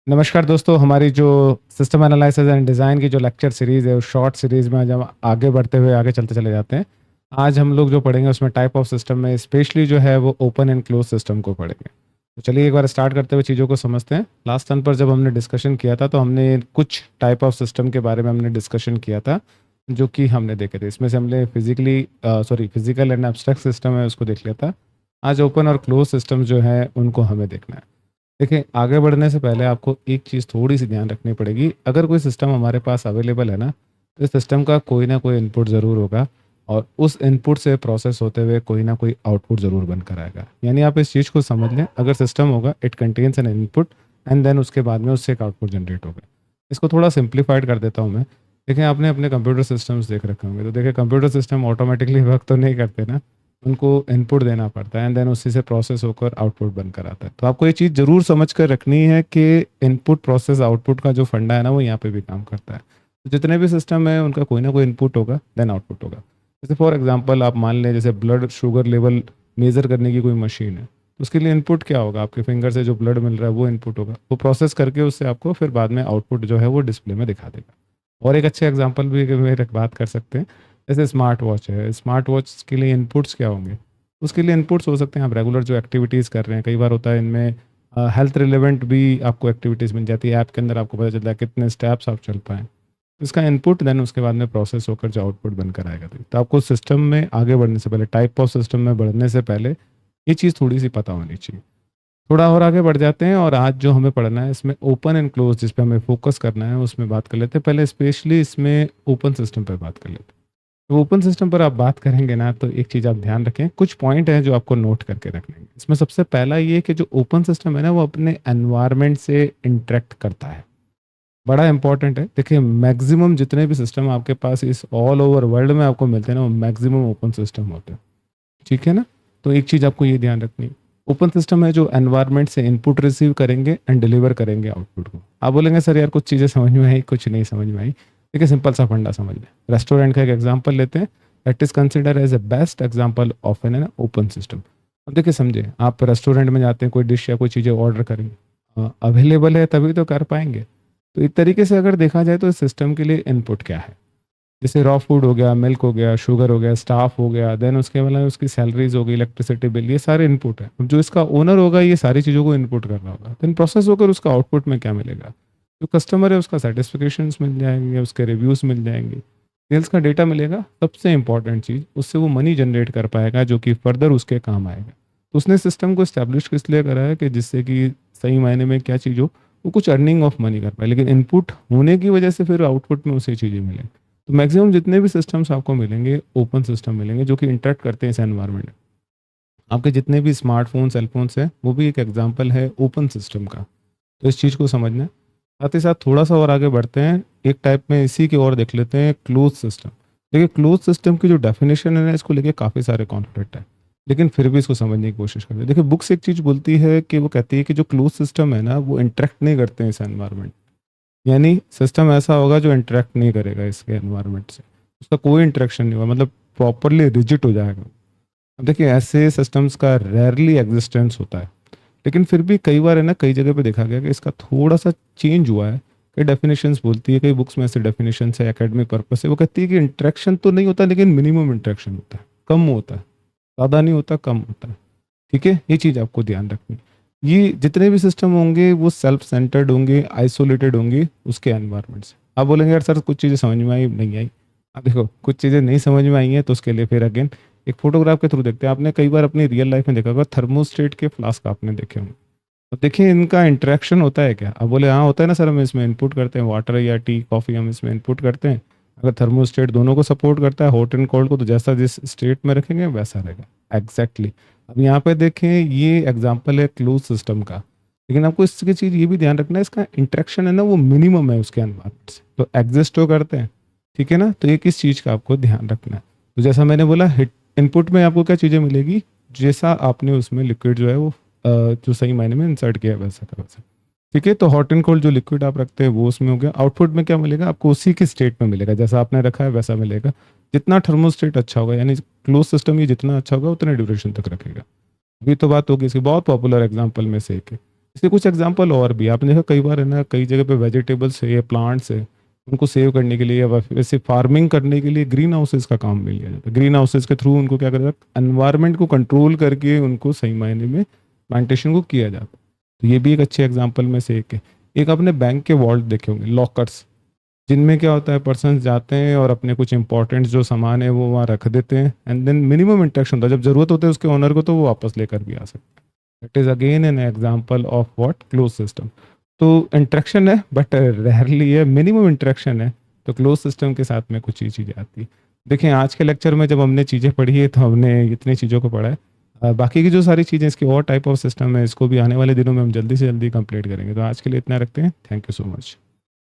नमस्कार दोस्तों, हमारी जो सिस्टम एनालिसिस एंड डिज़ाइन की जो लेक्चर सीरीज़ है, उस शॉर्ट सीरीज़ में आज हम आगे बढ़ते हुए आगे चलते चले जाते हैं। आज हम लोग जो पढ़ेंगे उसमें टाइप ऑफ सिस्टम में स्पेशली जो है वो ओपन एंड क्लोज सिस्टम को पढ़ेंगे। तो चलिए एक बार स्टार्ट करते हुए चीज़ों को समझते हैं। लास्ट टर्न पर जब हमने डिस्कशन किया था तो हमने कुछ टाइप ऑफ सिस्टम के बारे में हमने डिस्कशन किया था जो कि हमने देखे थे। इसमें से हमने फिजिकल एंड एब्स्ट्रैक्ट सिस्टम है उसको देख लिया था। आज ओपन और क्लोज सिस्टम जो है उनको हमें देखना है। देखिए, आगे बढ़ने से पहले आपको एक चीज़ थोड़ी सी ध्यान रखनी पड़ेगी। अगर कोई सिस्टम हमारे पास अवेलेबल है ना, तो इस सिस्टम का कोई ना कोई इनपुट ज़रूर होगा और उस इनपुट से प्रोसेस होते हुए कोई ना कोई आउटपुट ज़रूर बनकर आएगा। यानी आप इस चीज़ को समझ लें, अगर सिस्टम होगा it contains an input and then उसके बाद में उससे एक आउटपुट जनरेट होगा। इसको थोड़ा सिंप्लीफाइड कर देता हूँ मैं। देखिए, आपने अपने कंप्यूटर सिस्टम्स देख रखे होंगे, तो देखिए कंप्यूटर सिस्टम ऑटोमेटिकली वर्क तो नहीं करते ना, उनको इनपुट देना पड़ता है एंड देन उसी से प्रोसेस होकर आउटपुट बनकर आता है। तो आपको ये चीज़ ज़रूर समझ कर रखनी है कि इनपुट प्रोसेस आउटपुट का जो फंडा है ना, वो यहाँ पे भी काम करता है। तो जितने भी सिस्टम है उनका कोई ना कोई इनपुट होगा देन आउटपुट होगा। जैसे फॉर एग्जांपल आप मान लें, जैसे ब्लड शुगर लेवल मेज़र करने की कोई मशीन है, तो उसके लिए इनपुट क्या होगा? आपके फिंगर से जो ब्लड मिल रहा है वो इनपुट होगा। वो प्रोसेस करके उससे आपको फिर बाद में आउटपुट जो है वो डिस्प्ले में दिखा देगा। और एक अच्छे एग्जाम्पल भी मेरे बात कर सकते हैं। जैसे स्मार्ट वॉच है, स्मार्ट वॉच के लिए इनपुट्स क्या होंगे? उसके लिए इनपुट्स हो सकते हैं, आप रेगुलर जो एक्टिविटीज़ कर रहे हैं, कई बार होता है इनमें हेल्थ रिलेवेंट भी आपको एक्टिविटीज़ मिल जाती है। ऐप के अंदर आपको पता चलता है कितने स्टेप्स आप चल पाएँ। इसका इनपुट देन उसके बाद में प्रोसेस होकर जो आउटपुट बनकर आएगा। तो आपको सिस्टम में आगे बढ़ने से पहले, टाइप ऑफ सिस्टम में बढ़ने से पहले ये चीज़ थोड़ी सी पता होनी चाहिए। थोड़ा और आगे बढ़ जाते हैं और आज जो हमें पढ़ना है इसमें ओपन एंड क्लोज, जिस पे हमें फोकस करना है उसमें बात कर लेते हैं। पहले स्पेशली इसमें ओपन सिस्टम पर बात कर लेते हैं। तो ओपन सिस्टम पर आप बात करेंगे ना, तो एक चीज़ आप ध्यान रखें, कुछ पॉइंट हैं जो आपको नोट करके रखने हैं। इसमें सबसे पहला ये कि जो ओपन सिस्टम है ना, वो अपने एनवायरनमेंट से इंटरेक्ट करता है। बड़ा इंपॉर्टेंट है। देखिए, मैक्सिमम जितने भी सिस्टम आपके पास इस ऑल ओवर वर्ल्ड में आपको मिलते हैं ना, वो मैक्सिमम ओपन सिस्टम होते हैं। ठीक है ना? तो एक चीज़ आपको ये ध्यान रखनी है, ओपन सिस्टम है जो एनवायरनमेंट से इनपुट रिसीव करेंगे एंड डिलीवर करेंगे आउटपुट को। आप बोलेंगे सर यार कुछ चीज़ें समझ में आई, कुछ नहीं समझ में आई। देखिए, सिंपल सा फंडा समझ लें। रेस्टोरेंट का एक एग्जांपल लेते हैं, that is consider as a best example of an open system. अब देखिए, समझे, आप रेस्टोरेंट में जाते हैं, कोई डिश या कोई चीज़ें ऑर्डर करेंगे, अवेलेबल है तभी तो कर पाएंगे। तो एक तरीके से अगर देखा जाए तो इस सिस्टम के लिए इनपुट क्या है? जैसे रॉ फूड हो गया, मिल्क हो गया, शुगर हो गया, स्टाफ हो गया, देन उसके बाद उसकी सैलरीज हो गई, इलेक्ट्रिसिटी बिल, ये सारे इनपुट है। अब जो इसका ओनर होगा ये सारी चीज़ों को इनपुट कर रहा होगा, देन प्रोसेस होकर उसका आउटपुट में क्या मिलेगा? जो कस्टमर है उसका सेटिस्फिकेशंस मिल जाएंगे, उसके रिव्यूज़ मिल जाएंगे, सेल्स का डेटा मिलेगा। सबसे इंपॉर्टेंट चीज़, उससे वो मनी जनरेट कर पाएगा जो कि फर्दर उसके काम आएगा। तो उसने सिस्टम को इस्टेब्लिश किस लिए करा है कि जिससे कि सही मायने में क्या चीज़ हो, वो कुछ अर्निंग ऑफ मनी कर पाए, लेकिन इनपुट होने की वजह से फिर आउटपुट में उसे चीज़ें मिलें। तो मैक्सिमम जितने भी सिस्टम्स आपको मिलेंगे ओपन सिस्टम मिलेंगे जो कि इंटरेक्ट करते हैं इस एनवायरनमेंट। आपके जितने भी स्मार्टफोन सेलफोन्स हैं वो भी एक एग्जांपल है ओपन सिस्टम का। तो इस चीज़ को समझना है। साथ ही साथ थोड़ा सा और आगे बढ़ते हैं, एक टाइप में इसी की ओर देख लेते हैं, क्लोज सिस्टम। देखिए, क्लोज सिस्टम की जो डेफिनेशन है ना, इसको लेके काफ़ी सारे कॉन्फ्लिक्ट है, लेकिन फिर भी इसको समझने की कोशिश करते हैं। देखिए, बुक्स एक चीज़ बोलती है कि वो कहती है कि जो क्लोज सिस्टम है ना, वो इंटरेक्ट नहीं करते हैं इस एनवायरनमेंट। यानी सिस्टम ऐसा होगा जो इंटरेक्ट नहीं करेगा इसके एनवायरनमेंट से, उसका कोई इंटरेक्शन नहीं होगा, मतलब प्रॉपरली रिजिट हो जाएगा। अब देखिए, ऐसे सिस्टम्स का रेयरली एग्जिस्टेंस होता है, लेकिन फिर भी कई बार है ना, कई जगह पे देखा गया कि इसका थोड़ा सा चेंज हुआ है। कई डेफिनेशंस बोलती है, कई बुक्स में ऐसे डेफिनेशन है एकेडमिक पर्पस से, वो कहती है कि इंटरेक्शन तो नहीं होता लेकिन मिनिमम इंटरेक्शन होता है, कम होता है, ज़्यादा नहीं होता, कम होता है। ठीक है, ये चीज़ आपको ध्यान रखनी है। ये जितने भी सिस्टम होंगे वो सेल्फ सेंटर्ड होंगे, आइसोलेटेड होंगे उसके एनवायरनमेंट से। आप बोलेंगे यार सर कुछ चीज़ें समझ में आई, नहीं आई। अब देखो, कुछ चीज़ें नहीं समझ में आई हैं तो उसके लिए फिर अगेन एक फोटोग्राफ के थ्रू देखते हैं। आपने कई बार अपनी रियल लाइफ में देखा होगा, थर्मोस्टेट के फ्लास्क आपने देखे होंगे। अब देखिए, इनका इंटरेक्शन होता है क्या? अब बोले हाँ होता है ना सर, हम इसमें इनपुट करते हैं वाटर या टी कॉफ़ी, हम इसमें इनपुट करते हैं। अगर थर्मोस्टेट दोनों को सपोर्ट करता है, हॉट एंड कोल्ड को, तो जैसा जिस स्टेट में रखेंगे वैसा रहेगा। एग्जैक्टली। अब यहाँ पे देखें, ये एग्जांपल है क्लोज सिस्टम का, लेकिन आपको इसकी चीज़ ये भी ध्यान रखना है, इसका इंटरेक्शन है ना वो मिनिमम है उसके एनवायरनमेंट से, तो एग्जिस्ट तो करते हैं। ठीक है ना? तो ये किस चीज़ का आपको ध्यान रखना है। तो जैसा मैंने बोला, हिट इनपुट में आपको क्या चीज़ें मिलेगी, जैसा आपने उसमें लिक्विड जो है वो जो सही मायने में इंसर्ट किया है वैसा का वैसा। ठीक है, तो हॉट एंड कोल्ड जो लिक्विड आप रखते हैं वो उसमें हो गया। आउटपुट में क्या मिलेगा आपको? उसी के स्टेट में मिलेगा, जैसा आपने रखा है वैसा मिलेगा। जितना थर्मोस्टेट अच्छा होगा, यानी क्लोज सिस्टम ये जितना अच्छा होगा उतने ड्यूरेशन तक रखेगा। अभी तो बात होगी इसकी, बहुत पॉपुलर एग्जांपल में से एक है। इसके कुछ एग्जांपल और भी आपने देखा कई बार है ना, कई जगह पे वेजिटेबल्स है या प्लांट्स है, उनको सेव करने के लिए या वैसे फार्मिंग करने के लिए ग्रीन हाउसेज का काम भी लिया जाता है। ग्रीन हाउसेज के थ्रू उनको क्या करा जाता है, एनवायरनमेंट को कंट्रोल करके उनको सही मायने में प्लांटेशन को किया जाता है। तो ये भी एक अच्छे एग्जाम्पल में से एक है। एक आपने बैंक के वॉल्ट देखे होंगे, लॉकर्स, जिनमें क्या होता है, पर्सन जाते हैं और अपने कुछ इंपॉर्टेंट जो सामान है वो वहाँ रख देते हैं, एंड देन मिनिमम इंटरेक्शन होता है, जब जरूरत होता है उसके ओनर को तो वो वापस लेकर भी आ सकते हैं। It is again an example of what, close system. तो इंटरेक्शन है बट रेयरली है, मिनिमम इंटरेक्शन है, तो क्लोज सिस्टम के साथ में कुछ ही चीज़ें आती हैं। देखें आज के लेक्चर में जब हमने चीज़ें पढ़ी है तो हमने इतनी चीज़ों को पढ़ा है। बाकी की जो सारी चीज़ें इसकी और टाइप ऑफ सिस्टम है, इसको भी आने वाले दिनों में हम जल्दी से जल्दी कंप्लीट करेंगे। तो आज के लिए इतना रखते हैं। Thank you so much.